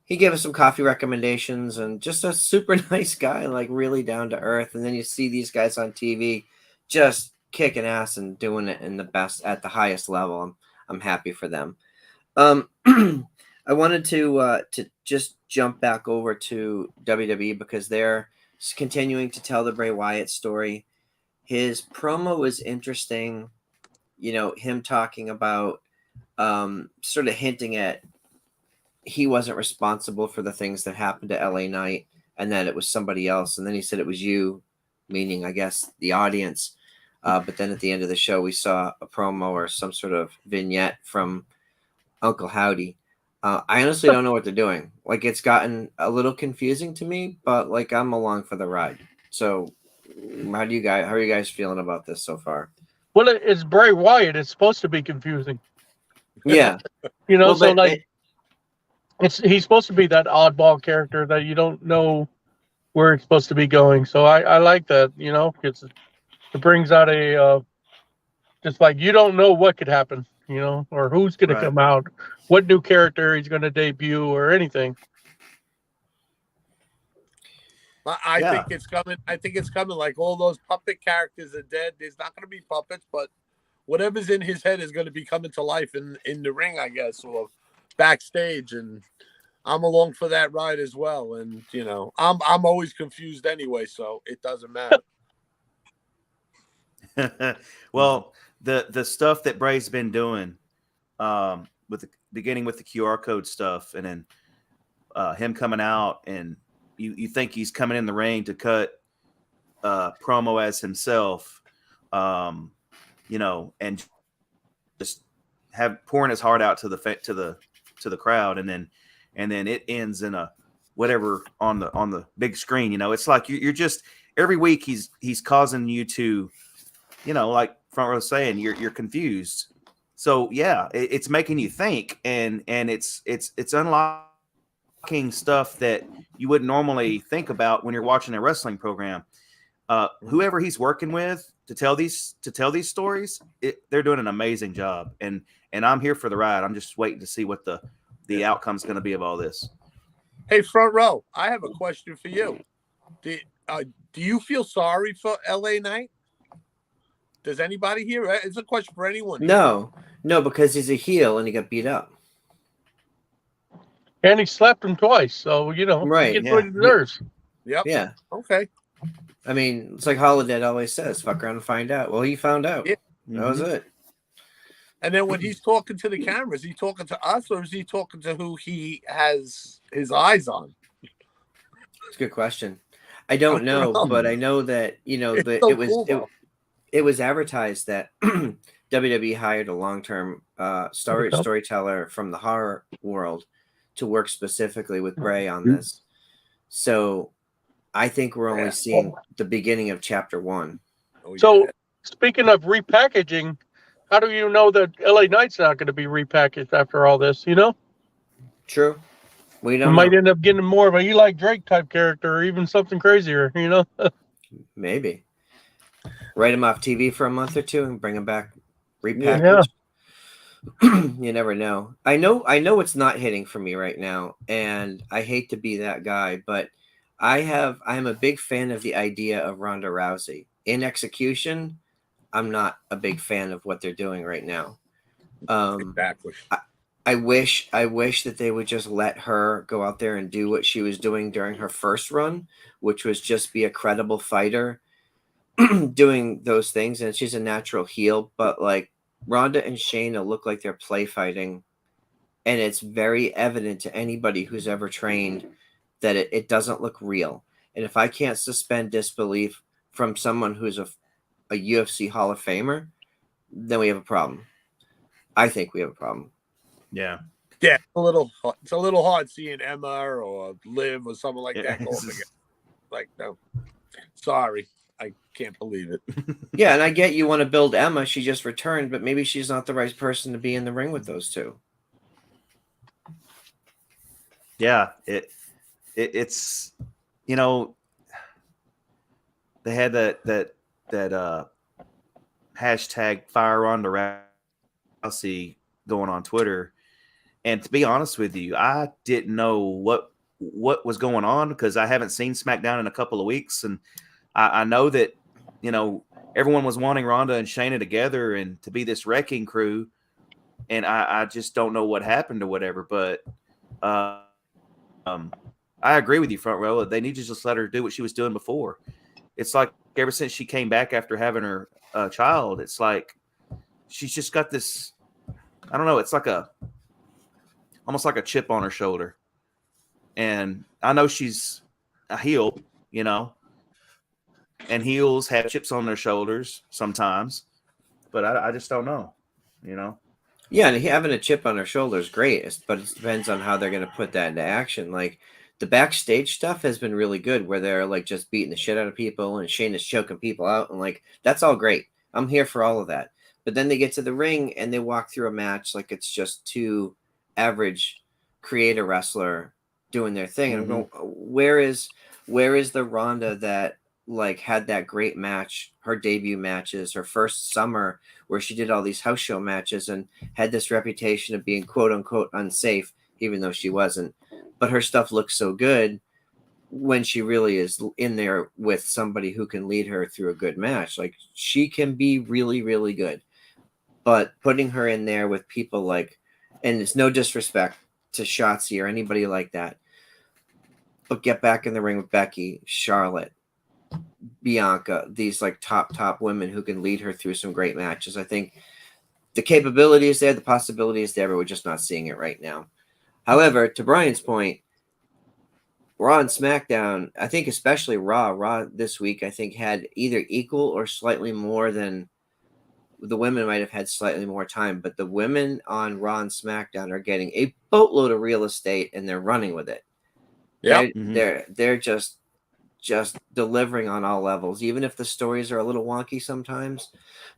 he gave us some coffee recommendations, and just a super nice guy, like really down to earth. And then you see these guys on TV just kicking ass and doing it at the highest level. I'm happy for them. I wanted to just jump back over to WWE because they're continuing to tell the Bray Wyatt story. His promo was interesting. Him talking about sort of hinting at he wasn't responsible for the things that happened to LA Knight and that it was somebody else. And then he said it was you, meaning, I guess, the audience. But then at the end of the show, we saw a promo or some sort of vignette from Uncle Howdy. I honestly don't know what they're doing. Like, it's gotten a little confusing to me, but like, I'm along for the ride. So how are you guys feeling about this so far? Well, it's Bray Wyatt. It's supposed to be confusing. Yeah. He's supposed to be that oddball character that you don't know where it's supposed to be going. So I like that, because it brings out just like you don't know what could happen, or who's going to come out, what new character he's going to debut or anything. I think it's coming. I think it's coming. Like, all those puppet characters are dead. There's not going to be puppets, but whatever's in his head is going to be coming to life in the ring, I guess, or backstage. And I'm along for that ride as well. And I'm always confused anyway, so it doesn't matter. Well, the stuff that Bray's been doing, beginning with the QR code stuff, and then him coming out, and you think he's coming in the ring to cut promo as himself, you know, and just have pouring his heart out to the crowd, and then it ends in a whatever on the big screen. You know, it's like you're just every week he's causing you to, you know, like Front Row saying, you're confused. So yeah, it's making you think, and it's unlocking stuff that you wouldn't normally think about when you're watching a wrestling program. Whoever he's working with to tell these stories, they're doing an amazing job, and I'm here for the ride. I'm just waiting to see what the outcome's going to be of all this. Hey, Front Row, I have a question for you. Do you feel sorry for LA Knight? Does anybody here? It's a question for anyone. No, because he's a heel and he got beat up. And he slapped him twice, so you know, Right, he gets yeah. what he deserves. Yep. Yeah. Okay. I mean, it's like Holodead always says, fuck around and find out. Well, he found out. Yeah. That was it. And then when he's talking to the camera, is he talking to us or is he talking to who he has his eyes on? It's a good question. I don't know, but I know that, you know, it was advertised that WWE hired a long-term storyteller from the horror world to work specifically with Bray on this. So I think we're only seeing the beginning of chapter 1. So speaking of repackaging, how do you know that LA Knight's not going to be repackaged after all this? You know, True. We we don't might know. end up getting more of a Eli Drake type character, or even something crazier. You know, Maybe. Write him off TV for a month or two and bring him back repackaged. You never know. I know it's not hitting for me right now, and I hate to be that guy, but I am a big fan of the idea of Ronda Rousey. In execution, I'm not a big fan of what they're doing right now. Exactly. I wish that they would just let her go out there and do what she was doing during her first run, which was just be a credible fighter doing those things. And she's a natural heel, but like Ronda and Shayna look like they're play fighting. And it's very evident to anybody who's ever trained that it doesn't look real. And if I can't suspend disbelief from someone who's a UFC Hall of Famer, then we have a problem. I think we have a problem. Yeah. Yeah, it's a little hard seeing Emma or Liv or someone like that go up again. Like, no, sorry, I can't believe it. Yeah, and I get you want to build Emma. She just returned, but maybe she's not the right person to be in the ring with those two. Yeah, it's you know, they had that hashtag Fire Ronda Rousey going on Twitter, and to be honest with you, I didn't know what was going on because I haven't seen SmackDown in a couple of weeks, and I know that, you know, everyone was wanting Ronda and Shayna together and to be this wrecking crew, and I just don't know what happened or whatever, but I agree with you, Front Row. They need to just let her do what she was doing before. It's like ever since she came back after having her child, it's like she's just got this, I don't know, it's like almost like a chip on her shoulder. And I know she's a heel, you know, and heels have chips on their shoulders sometimes, but I just don't know, you know. Yeah, and having a chip on her shoulder is great, but it depends on how they're going to put that into action. Like the backstage stuff has been really good, where they're like just beating the shit out of people and Shayna's choking people out, and like that's all great. I'm here for all of that. But then they get to the ring and they walk through a match like it's just two average creator wrestler doing their thing. And I'm going, where is the Ronda that like had that great match, her debut matches, her first summer where she did all these house show matches and had this reputation of being quote unquote unsafe, even though she wasn't. But her stuff looks so good when she really is in there with somebody who can lead her through a good match. Like she can be really, really good. But putting her in there with people like, and it's no disrespect to Shotzi or anybody like that, but get back in the ring with Becky, Charlotte, Bianca, these like top women who can lead her through some great matches. I think the capability is there, the possibility is there, but we're just not seeing it right now. However, to Brian's point, Raw and SmackDown, I think especially Raw this week, I think had either equal or slightly more than the women might have had slightly more time, but the women on Raw and SmackDown are getting a boatload of real estate and they're running with it. Yeah. They're just delivering on all levels, even if the stories are a little wonky sometimes.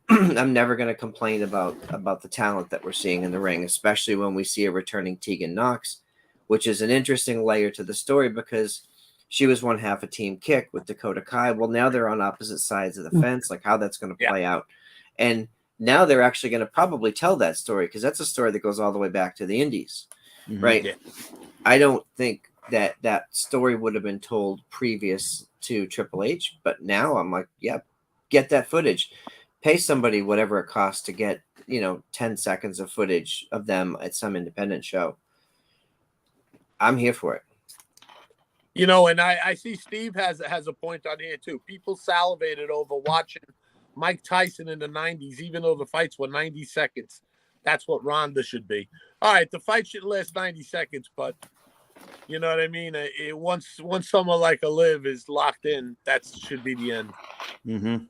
I'm never going to complain about the talent that we're seeing in the ring, especially when we see a returning Tegan Knox, which is an interesting layer to the story because she was one half of Team Kick with Dakota Kai. Well, now they're on opposite sides of the fence, like how that's going to play out. And now they're actually going to probably tell that story because that's a story that goes all the way back to the Indies, right? Yeah. I don't think that story would have been told previous to Triple H, but now I'm like, yeah, get that footage. Pay somebody whatever it costs to get, 10 seconds of footage of them at some independent show. I'm here for it. And I see Steve has a point on here too. People salivated over watching Mike Tyson in the 90s, even though the fights were 90 seconds. That's what Ronda should be. All right, the fight should last 90 seconds, but you know what I mean? Once someone like a Liv is locked in, that should be the end. Mm-hmm.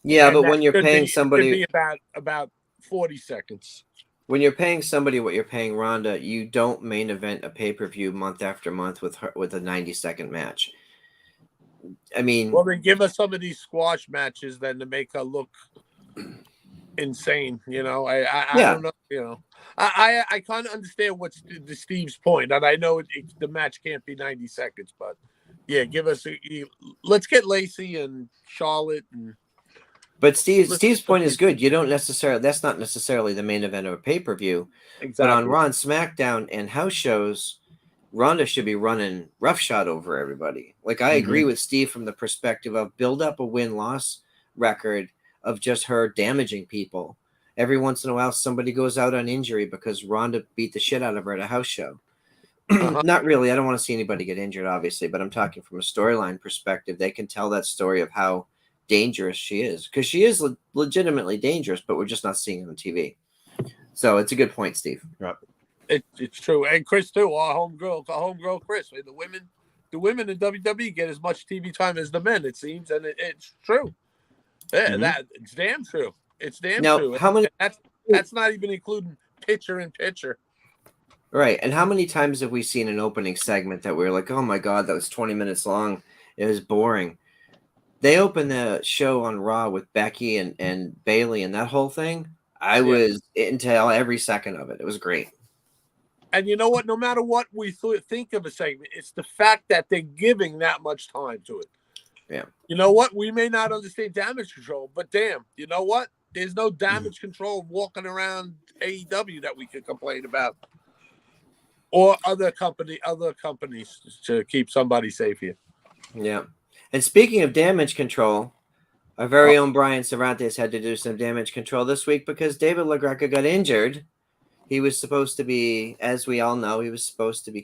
Yeah, And but when you're paying somebody, it should be about 40 seconds. When you're paying somebody what you're paying Ronda, you don't main event a pay-per-view month after month with a 90-second match. I mean, well, then give us some of these squash matches then to make her look insane. I don't know. I kind of understand what's the Steve's point, and I know the match can't be 90 seconds, but yeah, give us. Let's get Lacey and Charlotte and. But Steve's point is good. You don't necessarily. That's not necessarily the main event of a pay-per-view. Exactly. But on Raw and SmackDown and house shows, Ronda should be running roughshod over everybody. Like I agree with Steve from the perspective of build up a win-loss record of just her damaging people. Every once in a while, somebody goes out on injury because Ronda beat the shit out of her at a house show. Not really. I don't want to see anybody get injured, obviously, but I'm talking from a storyline perspective. They can tell that story of how dangerous she is because she is legitimately dangerous, but we're just not seeing it on TV. So it's a good point, Steve. Right. It's true, and Chris too. Our homegirl Chris. The women in WWE get as much TV time as the men. It seems, and it's true. Yeah, it's damn true. It's damn true. How many? That's not even including picture in picture. Right, and how many times have we seen an opening segment that we were like, "Oh my god, that was 20 minutes long. It was boring." They opened the show on Raw with Becky and Bailey and that whole thing. I was into every second of it. It was great. And you know what? No matter what we think of a segment, it's the fact that they're giving that much time to it. Yeah. You know what? We may not understand damage control, but damn, you know what? There's no damage control walking around AEW that we could complain about. Or other companies to keep somebody safe here. Yeah. And speaking of damage control, our very own Brian Cervantes had to do some damage control this week because David LaGreca got injured. He was supposed to be, as we all know,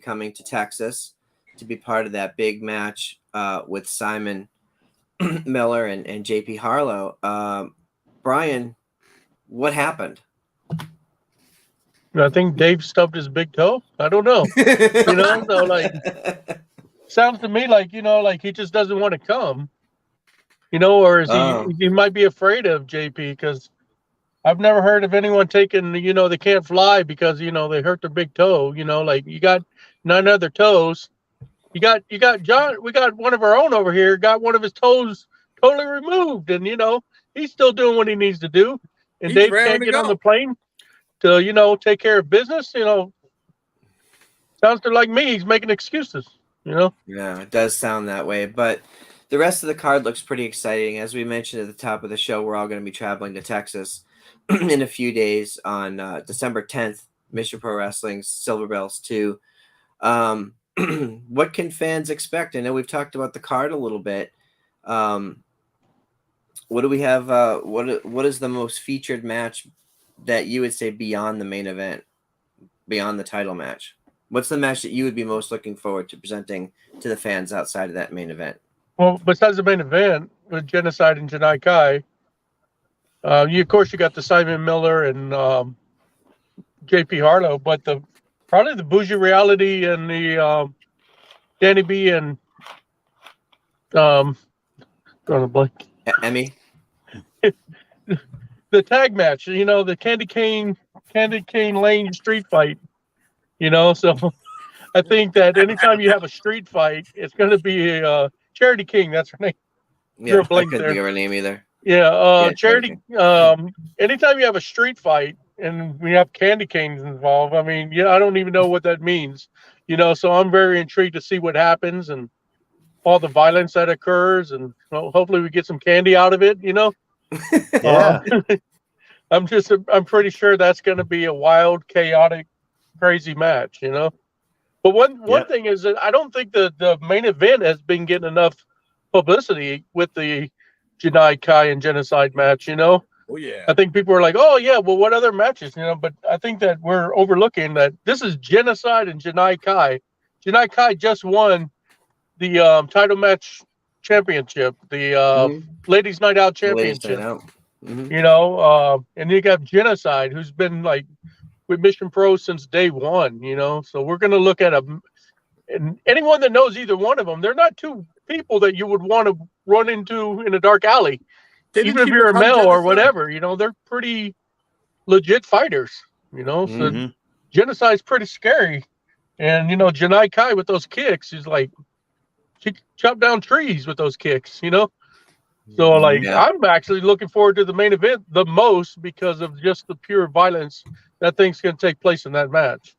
coming to Texas to be part of that big match with Simon Miller and JP Harlow. Brian, what happened? I think Dave stubbed his big toe. I don't know. Sounds to me like, he just doesn't want to come, or is he might be afraid of JP because I've never heard of anyone taking, they can't fly because, they hurt their big toe, you got 9 other toes. You got John, we got one of our own over here, got one of his toes totally removed. And, he's still doing what he needs to do. And Dave can't get on the plane to, take care of business, sounds to like me, he's making excuses. Yeah, it does sound that way. But the rest of the card looks pretty exciting. As we mentioned at the top of the show, we're all going to be traveling to Texas in a few days on December 10th, Mission Pro Wrestling's Silver Bells 2. What can fans expect? I know we've talked about the card a little bit. What do we have? What is the most featured match that you would say beyond the main event, beyond the title match? What's the match that you would be most looking forward to presenting to the fans outside of that main event? Well, besides the main event with Genocide and Janai Kai, you got the Simon Miller and JP Harlow, but probably the Bougie Reality and the Danny B and drawing a blank. Emmy. The tag match, the Candy Cane Lane street fight, so I think that anytime you have a street fight, it's going to be Charity King. That's her name. Yeah, I blank couldn't there. think of her name either. Yeah, Yeah, Charity. Anytime you have a street fight and we have candy canes involved, I mean, I don't even know what that means. So I'm very intrigued to see what happens and all the violence that occurs, and hopefully we get some candy out of it. Yeah. I'm pretty sure that's going to be a wild, chaotic, crazy match. But one thing is that I don't think the main event has been getting enough publicity with the Janai Kai and Genocide match. Oh yeah. I think people are like, oh yeah, well, what other matches? But I think that we're overlooking that this is Genocide and Janai Kai. Janai Kai just won the title match championship, the Ladies Night Out championship. And you got Genocide, who's been like with Mission Pro since day one. So we're going to look at and anyone that knows either one of them, they're not two people that you would want to run into in a dark alley. Even if you're a male or whatever, they're pretty legit fighters, so Genocide's pretty scary. And, Janai Kai with those kicks is like, she chopped down trees with those kicks, So, I'm actually looking forward to the main event the most because of just the pure violence that thing's going to take place in that match.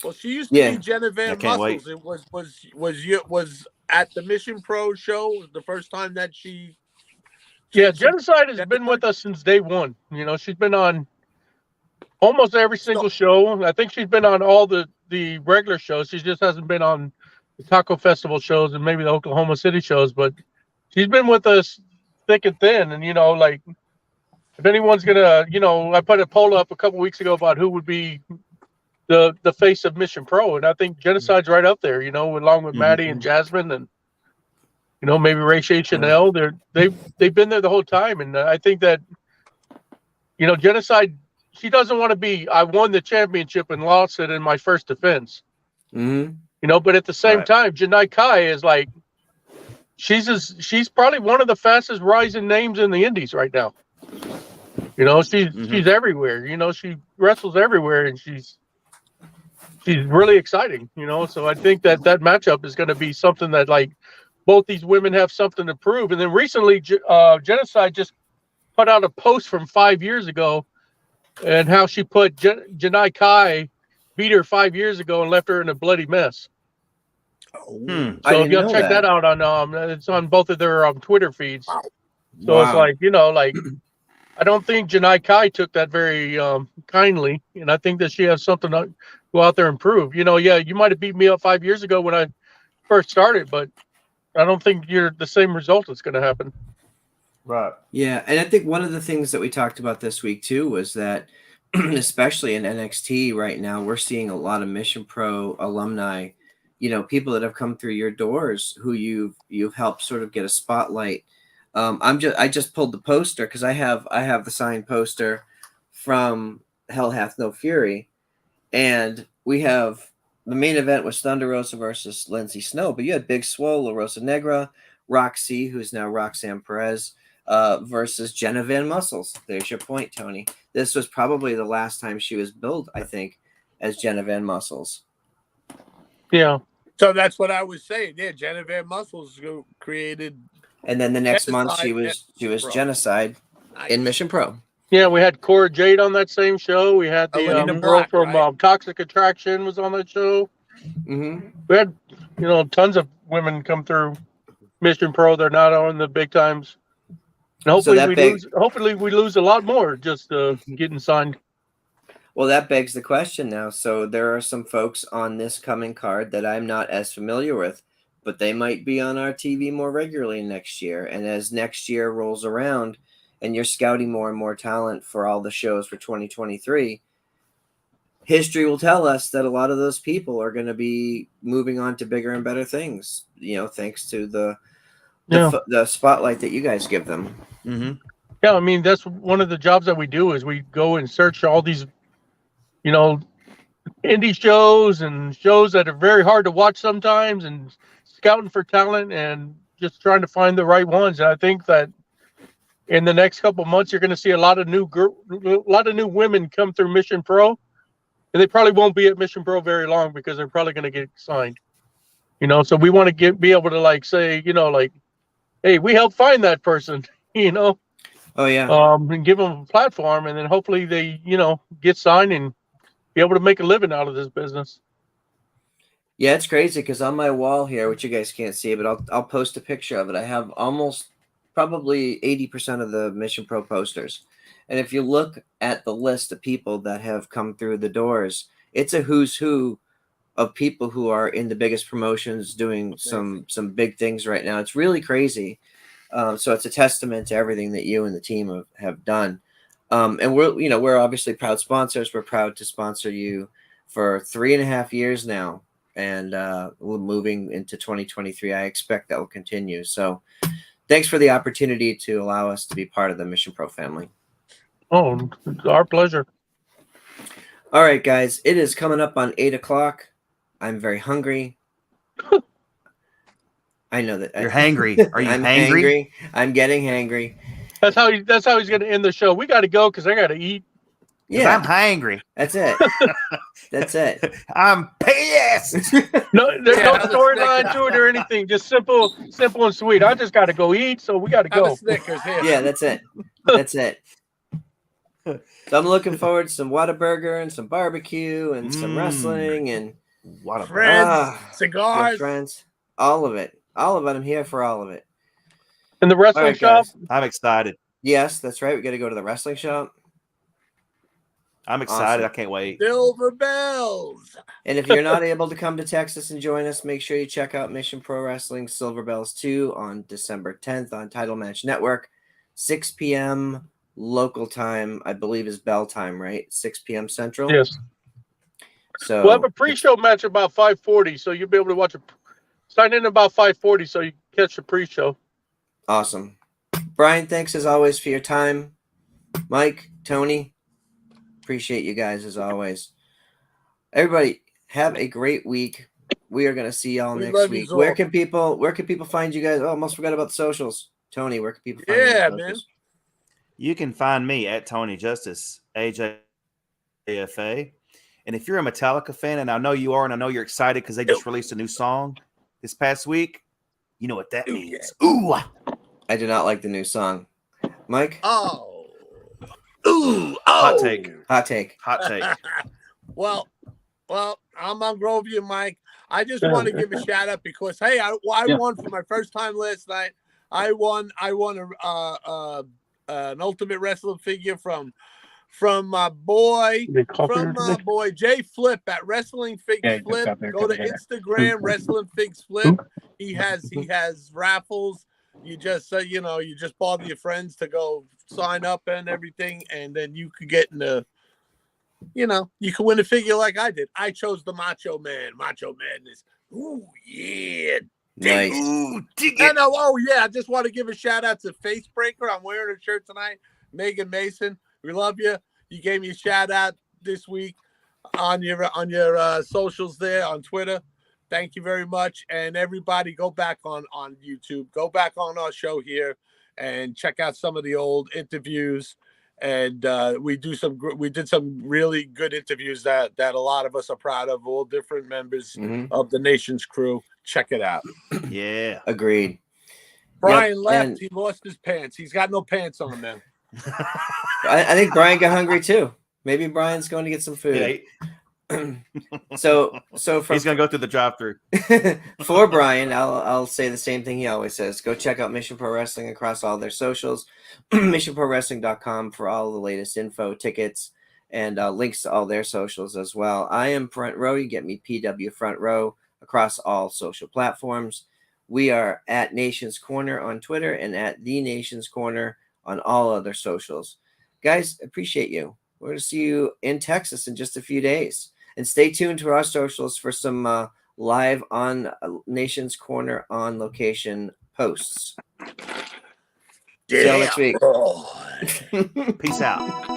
Well, she used to be Genevieve Muscles. Wait. It was at the Mission Pro show the first time that she. Yeah, Genocide has been with us since day one. She's been on almost every single show. I think she's been on all the regular shows. She just hasn't been on the Taco Festival shows and maybe the Oklahoma City shows, but she's been with us thick and thin. And, if anyone's going to, I put a poll up a couple weeks ago about who would be the face of Mission Pro. And I think Genocide's right up there, along with Maddie and Jasmine and, maybe Ray Shea Chanel. They've been there the whole time. And I think that, Genocide, she doesn't want to be, I won the championship and lost it in my first defense. But at the same time, Janai Kai is like, she's probably one of the fastest rising names in the indies right now. She's everywhere. She wrestles everywhere, and she's really exciting. So I think that matchup is going to be something that like both these women have something to prove. And then recently, Genocide just put out a post from 5 years ago, and how she put Janai Kai beat her 5 years ago and left her in a bloody mess. So if you'll check that out on it's on both of their Twitter feeds. So it's like, I don't think Janai Kai took that very kindly, and I think that she has something to go out there and prove. You might have beat me up 5 years ago when I first started, but I don't think you're the same result that's going to happen. Right. Yeah, and I think one of the things that we talked about this week too was that, especially in NXT right now, we're seeing a lot of Mission Pro alumni, people that have come through your doors who you've helped sort of get a spotlight. I just pulled the poster because I have the signed poster from Hell Hath No Fury, and we have the main event was Thunder Rosa versus Lindsay Snow, but you had Big Swole, La Rosa Negra, Roxy, who's now Roxanne Perez, versus Jenna Van Muscles. There's your point, Tony. This was probably the last time she was billed, I think, as Jenna Van Muscles. Yeah. So that's what I was saying. Yeah, Jenna Van Muscles created. And then the next month she was Genocide in Mission Pro. Yeah, we had Cora Jade on that same show. We had the girl from Toxic Attraction was on that show. We had, tons of women come through Mission Pro. They're not on the big times. And hopefully we lose a lot more just getting signed. Well, that begs the question now. So there are some folks on this coming card that I'm not as familiar with, but they might be on our TV more regularly next year. And as next year rolls around and you're scouting more and more talent for all the shows for 2023, history will tell us that a lot of those people are going to be moving on to bigger and better things, thanks to the spotlight that you guys give them. Yeah, I mean, that's one of the jobs that we do is we go and search all these, indie shows and shows that are very hard to watch sometimes, and scouting for talent and just trying to find the right ones. And I think that in the next couple of months, you're going to see a lot of new women come through Mission Pro, and they probably won't be at Mission Pro very long because they're probably going to get signed. So we want to be able to like say, like, hey, we helped find that person, Oh yeah. and give them a platform, and then hopefully they, get signed and be able to make a living out of this business. Yeah, it's crazy because on my wall here, which you guys can't see, but I'll post a picture of it. I have almost probably 80% of the Mission Pro posters. And if you look at the list of people that have come through the doors, it's a who's who of people who are in the biggest promotions doing some big things right now. It's really crazy. So it's a testament to everything that you and the team have done. And we're obviously proud sponsors. We're proud to sponsor you for 3.5 years now. And we're moving into 2023. I expect that will continue. So thanks for the opportunity to allow us to be part of the Mission Pro family. Oh, it's our pleasure. All right, guys, it is coming up on 8:00. I'm very hungry. I know that You're hangry. Are you I'm hangry? hangry. I'm getting hangry. That's how he's going to end the show. We got to go because I got to eat. Yeah, I'm hangry. that's it. That's it. I'm pissed. No, there's no have a storyline Snickers. to it or anything. Just simple and sweet. I just got to go eat, so we got to Have a go. Snickers here. Yeah, that's it. That's it. So I'm looking forward to some Whataburger and some barbecue and some wrestling and What a Friends, with cigars. friends. All of it. All of it. I'm here for all of it. In the All wrestling right, shop. guys. I'm excited. Yes, that's right. We got to go to the wrestling shop. I'm excited. Awesome. I can't wait. Silver bells. And if you're not able to come to Texas and join us, make sure you check out Mission Pro Wrestling Silver Bells 2 on December 10th on Title Match Network, 6 p.m. local time, I believe is bell time, right? 6 p.m. Central. Yes. So We'll have a pre-show match about 5:40, so you'll be able to watch sign in about 5:40, so you can catch the pre-show. Awesome. Brian, thanks as always for your time. Mike, Tony, appreciate you guys as always. Everybody, have a great week. We are going to see y'all We next love you, week. Zor. Where can people find you guys? Oh, almost forgot about the socials. Tony, where can people find you? Yeah, on man. socials? You can find me at Tony Justice, AJFA. And if you're a Metallica fan, and I know you are, and I know you're excited because they just released a new song this past week, you know what that means. Ooh. I do not like the new song. Mike? Oh. Ooh. Oh. Hot take. Hot take. Hot take. Well, I'm Mongrovian Mike. I just want to give a shout out because hey, I won for my first time last night. I won an Ultimate Wrestling figure from my boy Jay Flip at Wrestling Figs Flip. Go to Instagram, Wrestling Figs Flip. He has raffles. You just you just bother your friends to go sign up and everything, and then you could get in the you can win a figure like I did. I chose the Macho Man. Macho Madness. Ooh, yeah. Nice. Ooh, dig I it. know. Oh, yeah. I just want to give a shout out to Facebreaker. I'm wearing her shirt tonight. Megan Mason, we love you. You gave me a shout out this week on your socials there on Twitter. Thank you very much. And everybody go back on YouTube. Go back on our show here and check out some of the old interviews. And we did some really good interviews that a lot of us are proud of, all different members of the Nation's crew. Check it out. Yeah. Agreed. Brian left. and- He lost his pants. He's got no pants on now. I think Brian got hungry too. Maybe Brian's going to get some food. Yeah, So from he's gonna go through the drive-through. for Brian, I'll say the same thing he always says. Go check out Mission Pro Wrestling across all their socials. MissionProWrestling.com for all the latest info, tickets, and links to all their socials as well. I am Front Row. You get me PW Front Row across all social platforms. We are at Nation's Corner on Twitter and at The Nation's Corner on all other socials. Guys, appreciate you. We're going to see you in Texas in just a few days. And stay tuned to our socials for some live on Nation's Corner on location posts. See y'all next week. Oh. Peace out.